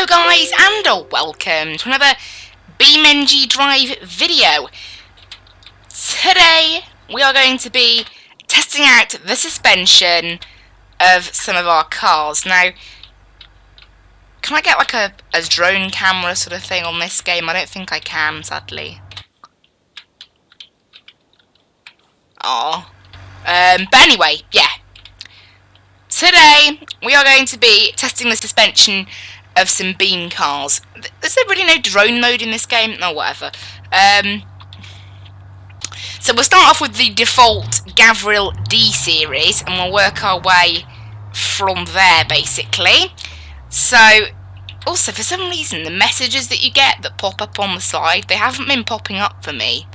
Hello guys, and welcome to another BeamNG Drive video. Today we are going to be testing out the suspension of some of our cars. Now, can I get like a drone camera sort of thing on this game? I don't think I can, sadly. But anyway, yeah. Today we are going to be testing the suspension of some Beam cars. Is there really no drone mode in this game? No, whatever. So we'll start off with the default Gavril D series, and we'll work our way from there, basically. So, also, for some reason, the messages that you get that pop up on the side, they haven't been popping up for me.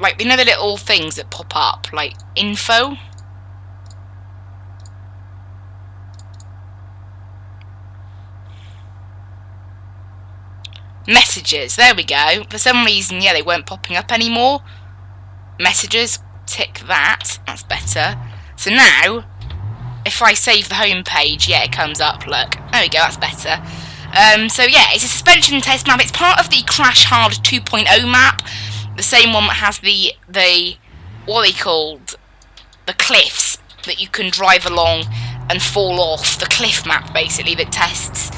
Like, you know the little things that pop up, like info? Messages, there we go. For some reason, yeah, they weren't popping up anymore. Messages, tick that, that's better. So now, if I save the home page, yeah, it comes up, look. There we go, that's better. So yeah, it's a suspension test map. It's part of the Crash Hard 2.0 map. The same one that has the what are they called? The cliffs that you can drive along and fall off. The cliff map, basically, that tests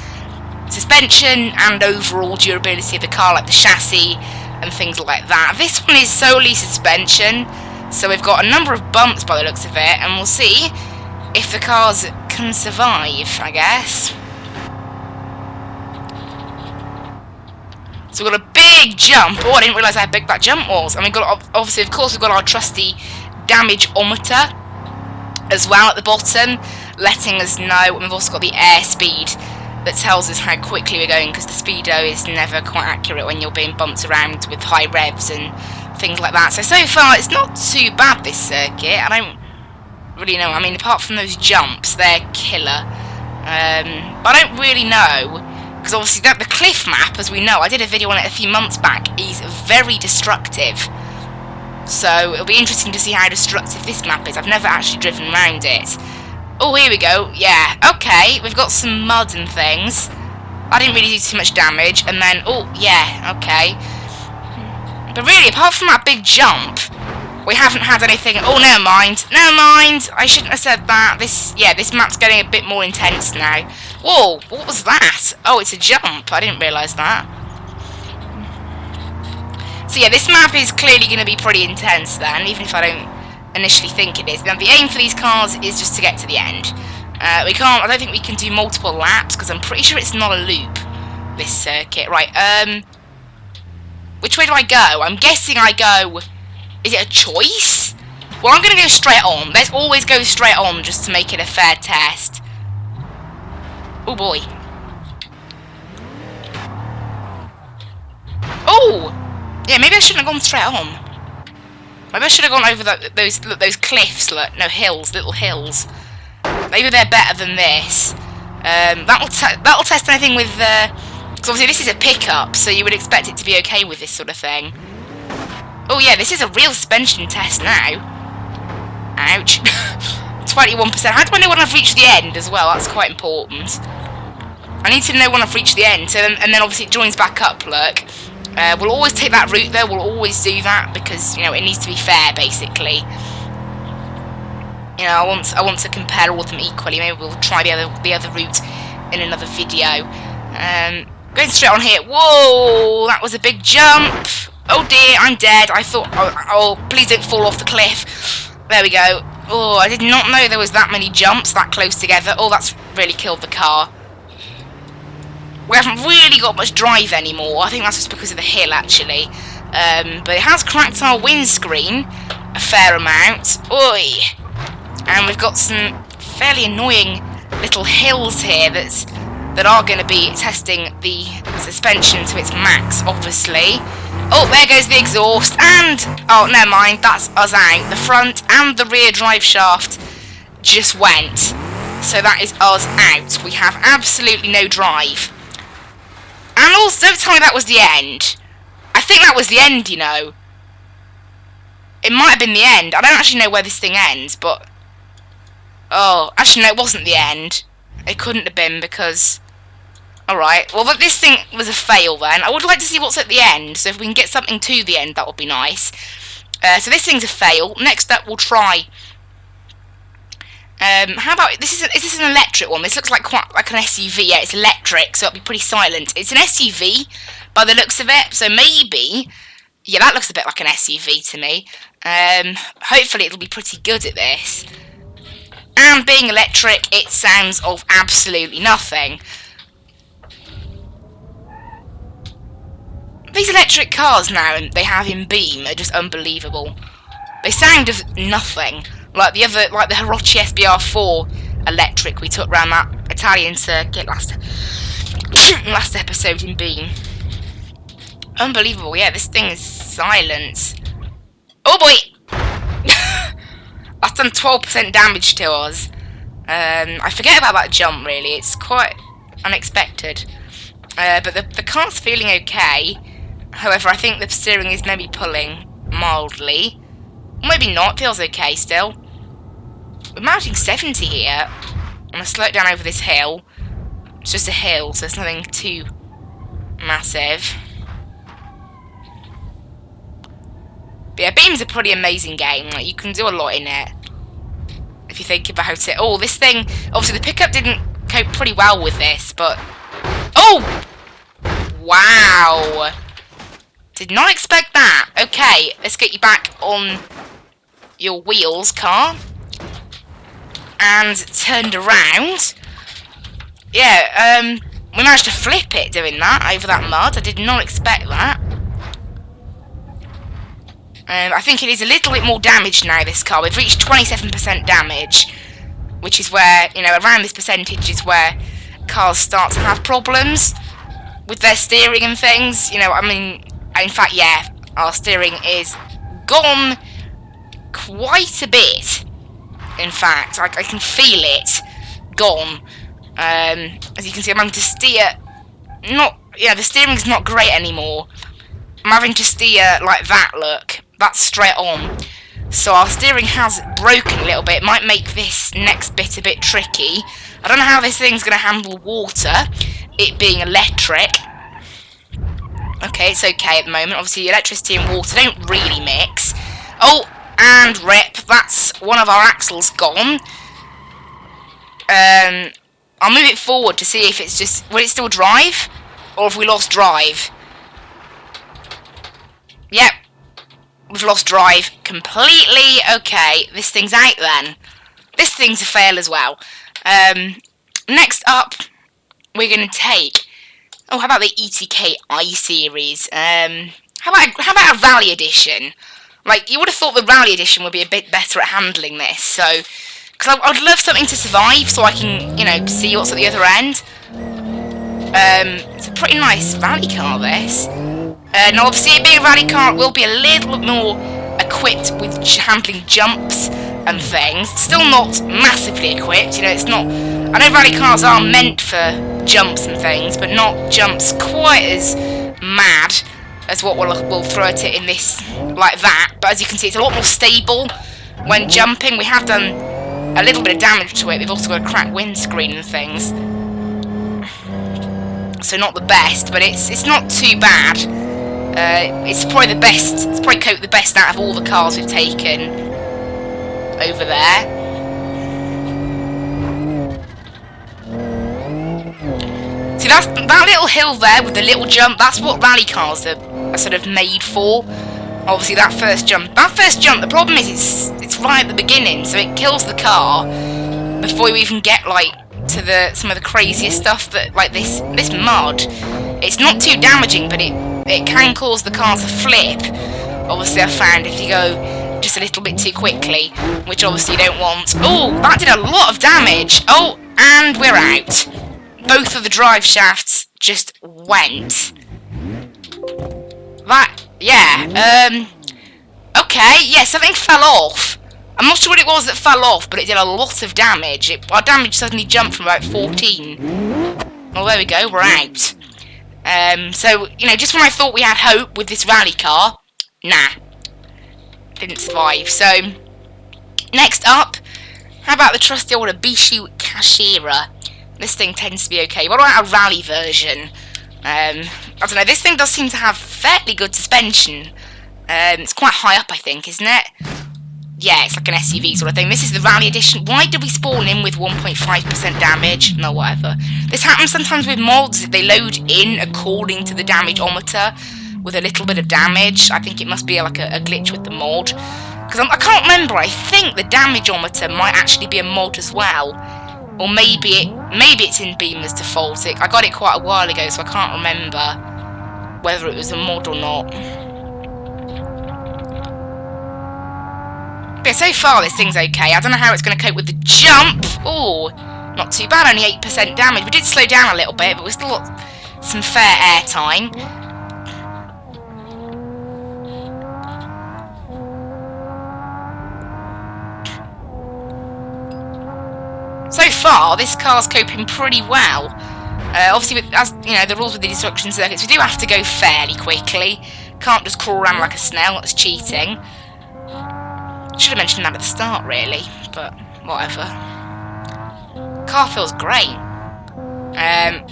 suspension and overall durability of the car, like the chassis and things like that. This one is solely suspension, so we've got a number of bumps by the looks of it, and we'll see if the cars can survive, I guess. So we've got a big jump. Oh, I didn't realise how big that jump was. And we've got, obviously, of course, we've got our trusty damage-ometer as well at the bottom, letting us know. And we've also got the airspeed that tells us how quickly we're going, because the speedo is never quite accurate when you're being bumped around with high revs and things like that. So far, it's not too bad, this circuit. I don't really know. I mean, apart from those jumps, they're killer. But I don't really know. Because obviously the cliff map, as we know, I did a video on it a few months back, is very destructive. So it'll be interesting to see how destructive this map is. I've never actually driven around it. Oh, here we go. Yeah, okay. We've got some mud and things. I didn't really do too much damage. And then, oh, yeah, okay. But really, apart from that big jump, we haven't had anything. Oh, never mind. Never mind. I shouldn't have said that. This map's getting a bit more intense now. Whoa, what was that? Oh, it's a jump. I didn't realise that. So yeah, this map is clearly going to be pretty intense then, even if I don't initially think it is. Now, the aim for these cars is just to get to the end. I don't think we can do multiple laps, because I'm pretty sure it's not a loop, this circuit. Right, which way do I go? I'm guessing I go... Is it a choice? Well, I'm going to go straight on. Let's always go straight on, just to make it a fair test. Oh boy. Oh! Yeah, maybe I shouldn't have gone straight on. Maybe I should have gone over those cliffs, look. No, hills, little hills. Maybe they're better than this. That'll test anything with because obviously this is a pickup, so you would expect it to be okay with this sort of thing. Oh yeah, this is a real suspension test now. Ouch. 21%. How do I know when I've reached the end as well? That's quite important. I need to know when I've reached the end. So and then obviously it joins back up, look. We'll always take that route though. We'll always do that because, you know, it needs to be fair, basically. You know, I want to compare all of them equally. Maybe we'll try the other route in another video. Going straight on here. Whoa, that was a big jump. Oh dear, I'm dead. I thought, oh, please don't fall off the cliff. There we go. Oh, I did not know there was that many jumps that close together. Oh, that's really killed the car. We haven't really got much drive anymore. I think that's just because of the hill, actually. But it has cracked our windscreen a fair amount. Oi! And we've got some fairly annoying little hills here that are going to be testing the suspension to its max, obviously. Oh, there goes the exhaust, and... Oh, never mind, that's us out. The front and the rear drive shaft just went. So that is us out. We have absolutely no drive. And don't tell me that was the end. I think that was the end, you know. It might have been the end. I don't actually know where this thing ends, but... Oh, actually no, it wasn't the end. It couldn't have been because... Alright, well this thing was a fail then. I would like to see what's at the end, so if we can get something to the end, that would be nice. So this thing's a fail. Next up, we'll try... how about... Is this an electric one? This looks like quite like an SUV. Yeah, it's electric, so it'll be pretty silent. It's an SUV, by the looks of it, so maybe... Yeah, that looks a bit like an SUV to me. Hopefully it'll be pretty good at this. And being electric, it sounds of absolutely nothing. These electric cars now they have in Beam are just unbelievable. They sound of nothing. Like the Hirochi SBR4 electric we took round that Italian circuit last episode in Beam. Unbelievable, yeah, this thing is silent. Oh boy! That's done 12% damage to us. I forget about that jump, really. It's quite unexpected. But the car's feeling okay. However, I think the steering is maybe pulling mildly. Maybe not, feels okay still. We're mounting 70 here. I'm going to slow it down over this hill. It's just a hill, so it's nothing too massive. But yeah, Beam's a pretty amazing game. Like, you can do a lot in it. If you think about it. Oh, this thing... Obviously, the pickup didn't cope pretty well with this, but... Oh! Wow! Did not expect that. Okay, let's get you back on your wheels, car. And turned around. Yeah, we managed to flip it doing that over that mud. I did not expect that. I think it is a little bit more damaged now, this car. We've reached 27% damage, which is where, you know, around this percentage is where cars start to have problems with their steering and things. You know, I mean, in fact, yeah, our steering is gone quite a bit. In fact, I can feel it gone. As you can see, I'm having to steer. The steering's not great anymore. I'm having to steer like that. Look. That's straight on. So our steering has broken a little bit. It might make this next bit a bit tricky. I don't know how this thing's going to handle water, it being electric. Okay, it's okay at the moment. Obviously, electricity and water don't really mix. Oh, and rip. That's one of our axles gone. I'll move it forward to see if it's just... Will it still drive? Or have we lost drive? Yep. We've lost drive completely. Okay, this thing's out then. This thing's a fail as well. Next up, we're going to take... Oh, how about the ETK I-Series? How about a Rally Edition? Like, you would have thought the Rally Edition would be a bit better at handling this, so... Because I'd love something to survive, so I can, you know, see what's at the other end. It's a pretty nice rally car, this. Now, obviously, it being a rally car, it will be a little bit more equipped with handling jumps and things. Still not massively equipped, you know, it's not... I know rally cars are meant for jumps and things, but not jumps quite as mad as what we'll throw at it in this, like that. But as you can see, it's a lot more stable when jumping. We have done a little bit of damage to it. We've also got a cracked windscreen and things. So not the best, but it's not too bad. It's probably the best. It's probably coped the best out of all the cars we've taken over there. See, that little hill there with the little jump. That's what rally cars are sort of made for. Obviously, that first jump. The problem is it's right at the beginning, so it kills the car before you even get like to some of the craziest stuff that like this mud. It's not too damaging, but it can cause the car to flip. Obviously, I found if you go just a little bit too quickly, which obviously you don't want. Oh, that did a lot of damage. Oh, and we're out. Both of the drive shafts just went. That, yeah. Okay, yeah, something fell off. I'm not sure what it was that fell off, but it did a lot of damage. Our damage suddenly jumped from about 14. Oh, there we go, we're out. So, you know, just when I thought we had hope with this rally car, nah, didn't survive. So, next up, how about the trusty old Abishu Kashira? This thing tends to be okay. What about a rally version? I don't know, this thing does seem to have fairly good suspension. It's quite high up, I think, isn't it? Yeah, it's like an SUV sort of thing. This is the Rally Edition. Why did we spawn in with 1.5% damage? No, whatever. This happens sometimes with mods. They load in according to the damage-ometer with a little bit of damage. I think it must be like a glitch with the mod. Because I can't remember. I think the damage-ometer might actually be a mod as well. Or maybe it's in Beam as default. I got it quite a while ago, so I can't remember whether it was a mod or not. But so far this thing's okay. I don't know how it's going to cope with the jump. Oh, not too bad, only 8% damage. We did slow down a little bit, but we still got some fair air time. So far, this car's coping pretty well. Obviously, as you know, the rules with the destruction circuits, we do have to go fairly quickly. Can't just crawl around like a snail. That's cheating. Should have mentioned that at the start, really, but whatever. Car feels great.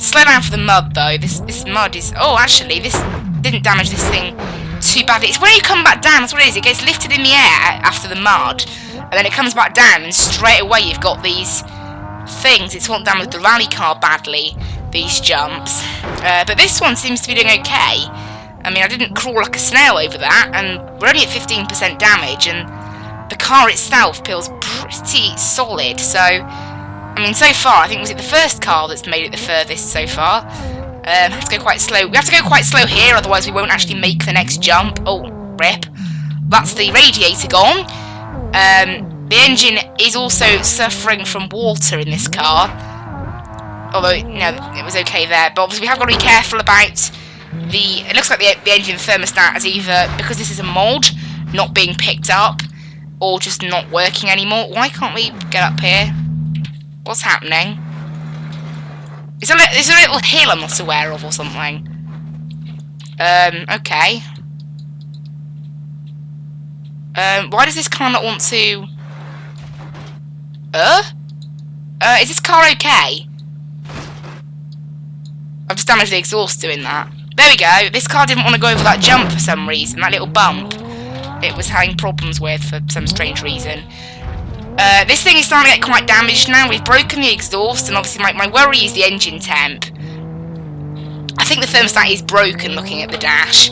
Slow down for the mud, though. This mud is... Oh, actually, this didn't damage this thing too badly. It's when you come back down, that's what it is. It gets lifted in the air after the mud, and then it comes back down, and straight away you've got these things. It's what damaged the rally car badly, these jumps. But this one seems to be doing okay. I mean, I didn't crawl like a snail over that, and we're only at 15% damage, and the car itself feels pretty solid. So, I mean, so far, I think was it the first car that's made it the furthest so far. Have to go quite slow. We have to go quite slow here, otherwise we won't actually make the next jump. Oh, rip. That's the radiator gone. The engine is also suffering from water in this car. Although, no, it was okay there. But obviously we have got to be careful about the... It looks like the engine thermostat is either, because this is a mod, not being picked up, or just not working anymore. Why can't we get up here? What's happening? Is there a little hill I'm not aware of or something? Okay. Why does this car not want to... is this car okay? I've just damaged the exhaust doing that. There we go. This car didn't want to go over that jump for some reason, that little bump. It was having problems with for some strange reason. This thing is starting to get quite damaged now. We've broken the exhaust, and obviously my worry is the engine temp. I think the thermostat is broken looking at the dash.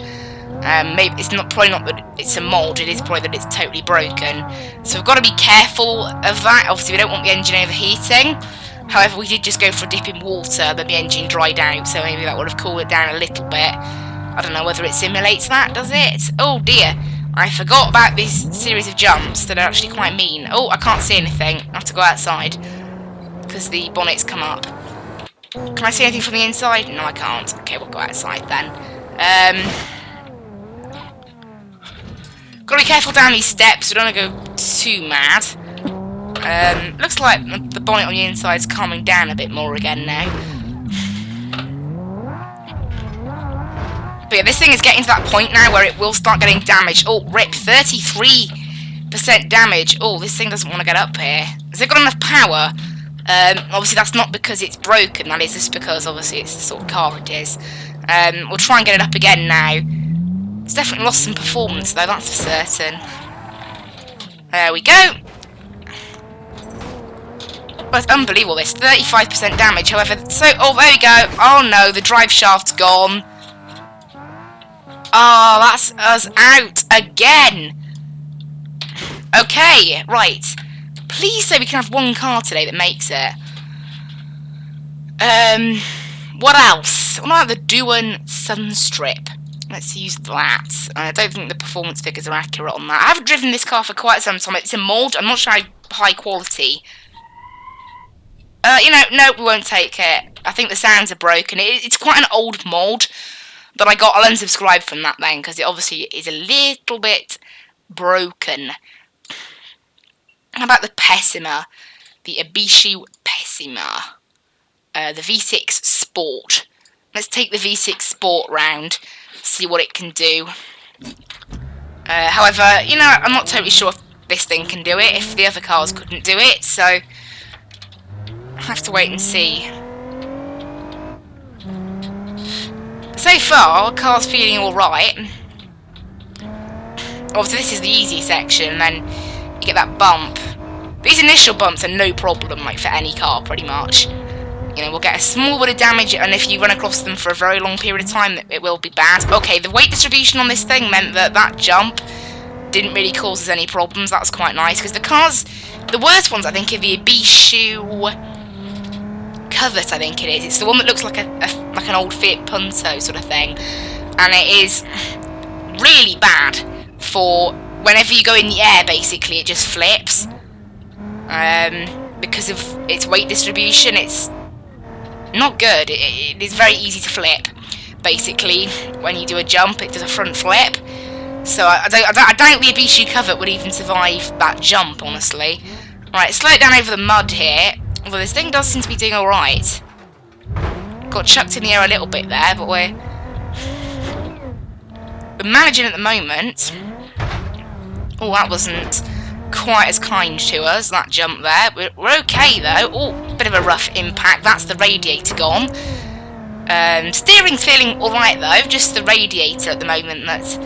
Maybe it's probably not that it's a mod, it is probably that it's totally broken. So we've got to be careful of that. Obviously we don't want the engine overheating. However, we did just go for a dip in water, then the engine dried out, so maybe that would have cooled it down a little bit. I don't know whether it simulates that, does it? Oh dear. I forgot about this series of jumps that are actually quite mean. Oh, I can't see anything. I have to go outside because the bonnet's come up. Can I see anything from the inside? No, I can't. Okay, we'll go outside then. Gotta be careful down these steps. We don't want to go too mad. Looks like the bonnet on the inside is calming down a bit more again now. But yeah, this thing is getting to that point now where it will start getting damaged. Oh, rip, 33% damage. Oh, this thing doesn't want to get up here. Has it got enough power? Obviously, that's not because it's broken. That is just because, obviously, it's the sort of car it is. We'll try and get it up again now. It's definitely lost some performance, though, that's for certain. There we go. But it's unbelievable, this. 35% damage, however... Oh, there we go. Oh, no, the drive shaft's gone. Oh, that's us out again. Okay, right. Please say we can have one car today that makes it. What else? What about the Duan Sunstrip? Let's use that. I don't think the performance figures are accurate on that. I haven't driven this car for quite some time. It's a mod. I'm not sure how high quality. You know, no, we won't take it. I think the sounds are broken. It's quite an old mod that I got. I'll unsubscribe from that then, because it obviously is a little bit broken. How about the Pessima? The Abishu Pessima. The V6 Sport. Let's take the V6 Sport round, see what it can do. However, you know, I'm not totally sure if this thing can do it, if the other cars couldn't do it, so I'll have to wait and see. So far, our car's feeling alright. Obviously, this is the easy section, and then you get that bump. These initial bumps are no problem, like, for any car, pretty much. You know, we'll get a small bit of damage, and if you run across them for a very long period of time, it will be bad. Okay, the weight distribution on this thing meant that that jump didn't really cause us any problems. That's quite nice, because the cars, the worst ones, I think, are the BeamNG Covert, I think it is. It's the one that looks like like an old Fiat Punto sort of thing, and it is really bad for whenever you go in the air. Basically, it just flips because of its weight distribution. It's not good. It is very easy to flip. Basically, when you do a jump, it does a front flip. So I doubt the BeamNG Covert would even survive that jump, honestly. Right, slow it down over the mud here. Although this thing does seem to be doing alright. Got chucked in the air a little bit there, but we're managing at the moment. Oh, that wasn't quite as kind to us, that jump there. We're okay, though. Oh, bit of a rough impact. That's the radiator gone. Steering's feeling alright, though. Just the radiator at the moment that's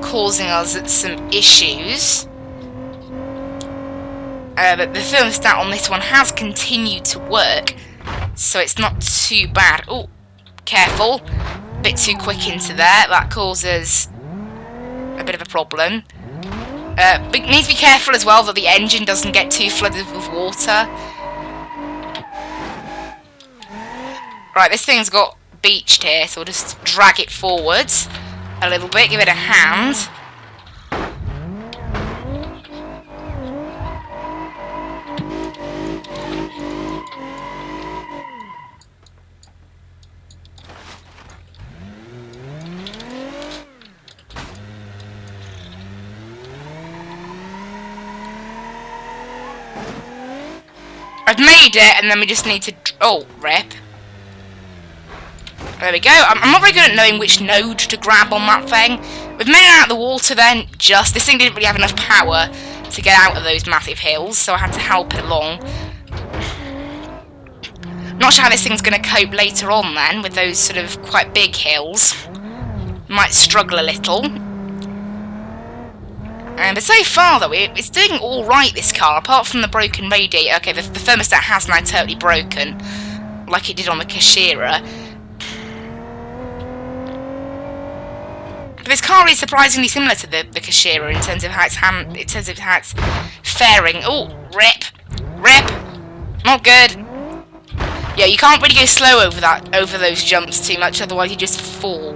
causing us some issues. But the thermostat on this one has continued to work, so it's not too bad. Oh, careful. A bit too quick into there. That causes a bit of a problem. But you need to be careful as well that the engine doesn't get too flooded with water. Right, this thing's got beached here, so we'll just drag it forwards a little bit, give it a hand. I've made it, and then we just need to... Oh, rip. There we go. I'm not very good at knowing which node to grab on that thing. We've made it out of the water then, just... This thing didn't really have enough power to get out of those massive hills, so I had to help it along. Not sure how this thing's going to cope later on then, with those sort of quite big hills. Might struggle a little. But so far, though, it's doing alright, this car, apart from the broken radiator. Okay, the thermostat has now totally broken, like it did on the Kashira. But this car is surprisingly similar to the Kashira in terms of how it's faring. Oh, rip. Not good. Yeah, you can't really go slow over those jumps too much, otherwise you just fall.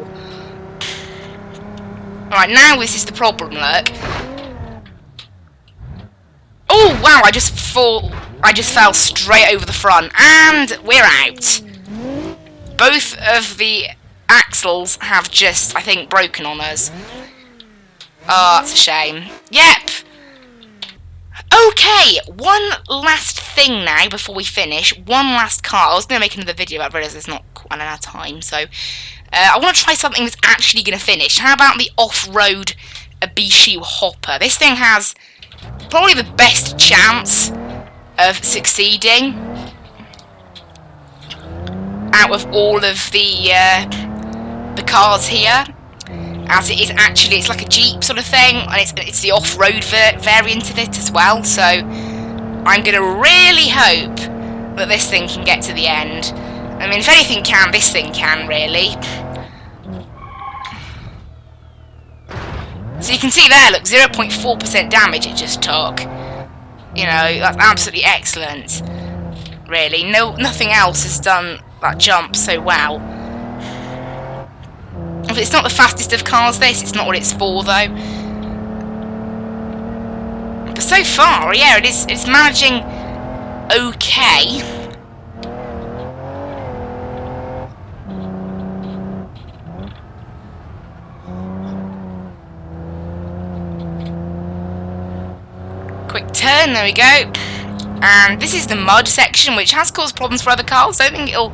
Alright, now this is the problem, look. Oh, wow, I just fell straight over the front, and we're out. Both of the axles have just, I think, broken on us. Oh, that's a shame. Yep. Okay, one last thing now before we finish. One last car. I was going to make another video, but I realised there's not quite enough time, so... I want to try something that's actually going to finish. How about the off-road BeamNG Hopper? This thing has probably the best chance of succeeding out of all of the cars here, as it is actually, it's like a Jeep sort of thing, and it's the off-road variant of it as well, so I'm going to really hope that this thing can get to the end. I mean, if anything can, this thing can, really. So you can see there, look, 0.4% damage it just took. You know, that's absolutely excellent. Really, nothing else has done that jump so well. If it's not the fastest of cars, it's not what it's for, though. But so far, yeah, it's managing okay. Quick turn, there we go. And this is the mud section, which has caused problems for other cars. Don't think it'll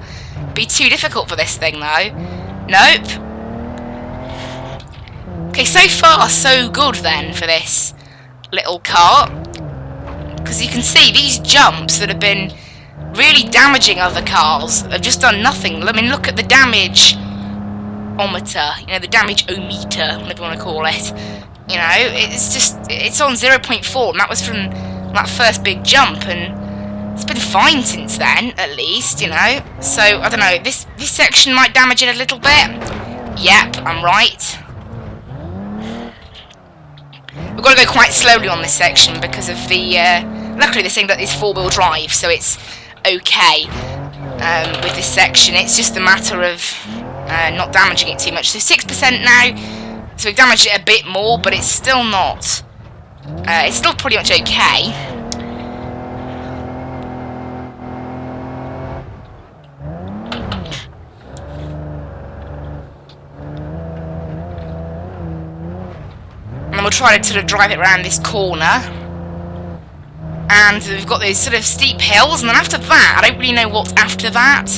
be too difficult for this thing, though. Nope. Okay, so far, so good, then, for this little car. Because you can see these jumps that have been really damaging other cars have just done nothing. I mean, look at the damage-ometer. You know, the damage-o-meter, whatever you want to call it. You know, it's on 0.4, and that was from that first big jump, and it's been fine since then, at least, you know. So, I don't know, this section might damage it a little bit. Yep, I'm right. We've got to go quite slowly on this section because of the, luckily this thing that is 4-wheel drive, so it's okay with this section. It's just a matter of not damaging it too much. So 6% now, so we've damaged it a bit more, but it's still not, it's still pretty much okay. And we'll try to sort of drive it around this corner. And we've got those sort of steep hills, and then after that, I don't really know what's after that,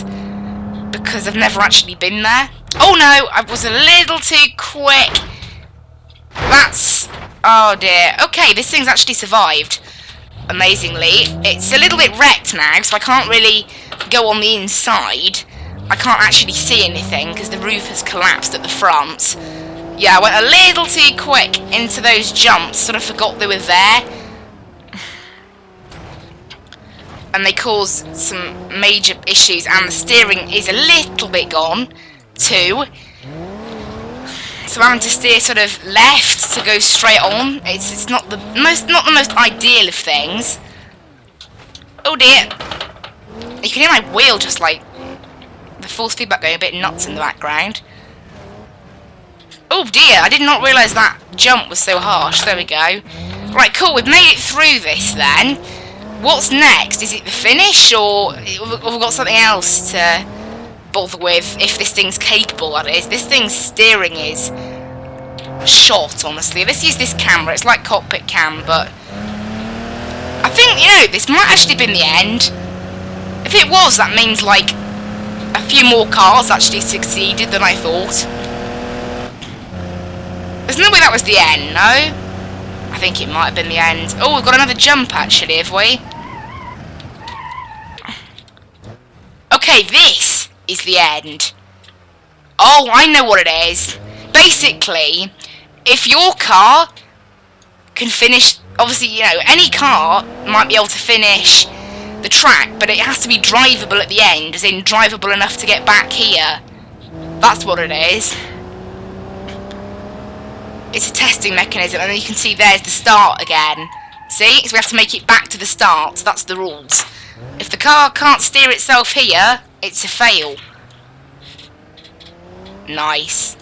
because I've never actually been there. Oh no, I was a little too quick. That's... oh dear. Okay, this thing's actually survived, amazingly. It's a little bit wrecked now, so I can't really go on the inside. I can't actually see anything, because the roof has collapsed at the front. Yeah, I went a little too quick into those jumps, sort of forgot they were there. And they caused some major issues, and the steering is a little bit gone too. So I'm having to steer sort of left to go straight on. It's not the most ideal of things. Oh dear! You can hear my wheel just like the force feedback going a bit nuts in the background. Oh dear! I did not realise that jump was so harsh. There we go. Right, cool. We've made it through this then. What's next? Is it the finish, or have we got something else to bother with, if this thing's capable, that is? This thing's steering is shot, honestly. Let's use this camera. It's like cockpit cam, but I think, you know, this might actually be the end. If it was, that means, like, a few more cars actually succeeded than I thought. There's no way that was the end, no? I think it might have been the end. Oh, we've got another jump, actually, have we? Okay, this is the end. Oh, I know what it is. Basically, if your car can finish... obviously, you know, any car might be able to finish the track, but it has to be drivable at the end, as in drivable enough to get back here. That's what it is. It's a testing mechanism, and then you can see there's the start again. See? So we have to make it back to the start. That's the rules. If the car can't steer itself here, it's a fail. Nice.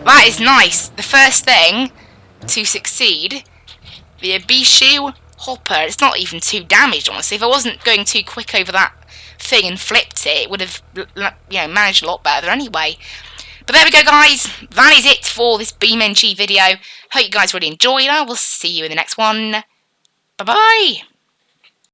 That is nice. The first thing to succeed, the Abishu hopper. It's not even too damaged, honestly. If I wasn't going too quick over that thing and flipped it, it would have, you know, managed a lot better anyway. But there we go, guys. That is it for this BeamNG video. Hope you guys really enjoyed. I will see you in the next one. Bye-bye.